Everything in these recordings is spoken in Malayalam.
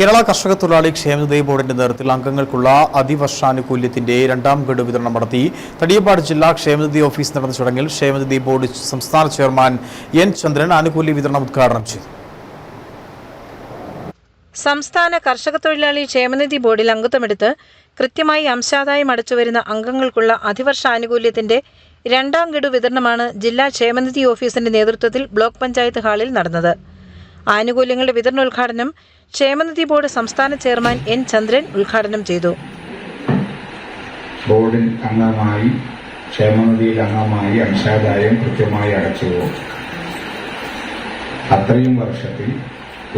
കേരള കർഷക തൊഴിലാളി ക്ഷേമനിധി ബോർഡിന്റെ നേതൃത്വത്തിൽ അംഗങ്ങൾക്കുള്ള അതിവർഷാനുകൂല്യത്തിന്റെ രണ്ടാം ഗഡു വിതരണം നടത്തി. തടിയപ്പാട് ജില്ലാ ക്ഷേമനിധി ഓഫീസ് നടന്ന ചടങ്ങിൽ ക്ഷേമനിധി ബോർഡ് സംസ്ഥാന ചെയർമാൻ എൻ ചന്ദ്രൻ ആനുകൂല്യ വിതരണം ഉദ്ഘാടനം ചെയ്തു. സംസ്ഥാന കർഷക തൊഴിലാളി ക്ഷേമനിധി ബോർഡിൽ അംഗത്വമെടുത്ത് കൃത്യമായി അംശാദായം അടച്ചുവരുന്ന അംഗങ്ങൾക്കുള്ള അതിവർഷ ആനുകൂല്യത്തിന്റെ രണ്ടാം ഗഡു വിതരണമാണ് ജില്ലാ ക്ഷേമനിധി ഓഫീസിന്റെ നേതൃത്വത്തിൽ ബ്ലോക്ക് പഞ്ചായത്ത് ഹാളിൽ നടന്നത്. ആനുകൂല്യങ്ങളുടെ വിതരണോദ്ഘാടനം ക്ഷേമനിധി ബോർഡ് സംസ്ഥാന ചെയർമാൻ എൻ ചന്ദ്രൻ ഉദ്ഘാടനം ചെയ്തു. ബോർഡിൽ അംഗമായി ക്ഷേമനിധിയിൽ അംഗമായി അംശാദായം കൃത്യമായി അടച്ചു അത്രയും വർഷത്തിൽ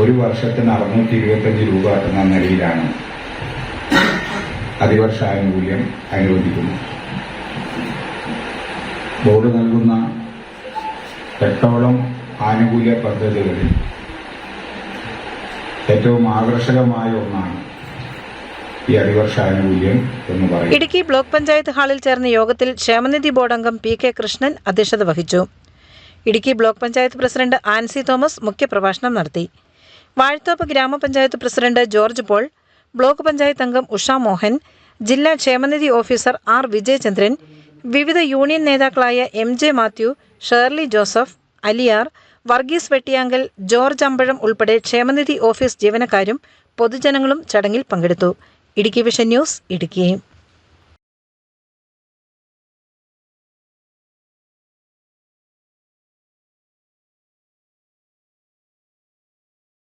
ഒരു വർഷത്തിന് 625 രൂപ എന്ന നിലയിലാണ് അതിവർഷാനുകൂല്യം അനുവദിക്കുന്നത്. ബോർഡ് നൽകുന്ന 8ഓളം ആനുകൂല്യ പദ്ധതികളിൽ ഏറ്റവും ആകർഷകമായ ഒന്നാണ് ഈ അതിവർഷാനുകൂല്യം എന്ന് പറയുന്നത്. ഇടുക്കി ബ്ലോക്ക് പഞ്ചായത്ത് ഹാളിൽ ചേർന്ന യോഗത്തിൽ ക്ഷേമനിധി ബോർഡ് അംഗം പി.കെ. കൃഷ്ണൻ അധ്യക്ഷത വഹിച്ചു. ഇടുക്കി ബ്ലോക്ക് പഞ്ചായത്ത് പ്രസിഡന്റ് ആൻസി തോമസ് മുഖ്യപ്രഭാഷണം നടത്തി. വാഴത്തോപ്പ് ഗ്രാമപഞ്ചായത്ത് പ്രസിഡന്റ് ജോർജ് പോൾ, ബ്ലോക്ക് പഞ്ചായത്ത് അംഗം ഉഷ മോഹൻ, ജില്ലാ ക്ഷേമനിധി ഓഫീസർ ആർ വിജയചന്ദ്രൻ, വിവിധ യൂണിയൻ നേതാക്കളായ എം.ജെ. മാത്യു, ഷേർലി ജോസഫ്, അലിയാർ, വർഗീസ് വെട്ടിയാങ്കൽ, ജോർജ് അമ്പഴം ഉൾപ്പെടെ ക്ഷേമനിധി ഓഫീസ് ജീവനക്കാരും പൊതുജനങ്ങളും ചടങ്ങിൽ പങ്കെടുത്തു. Idukki vision news, Idukki.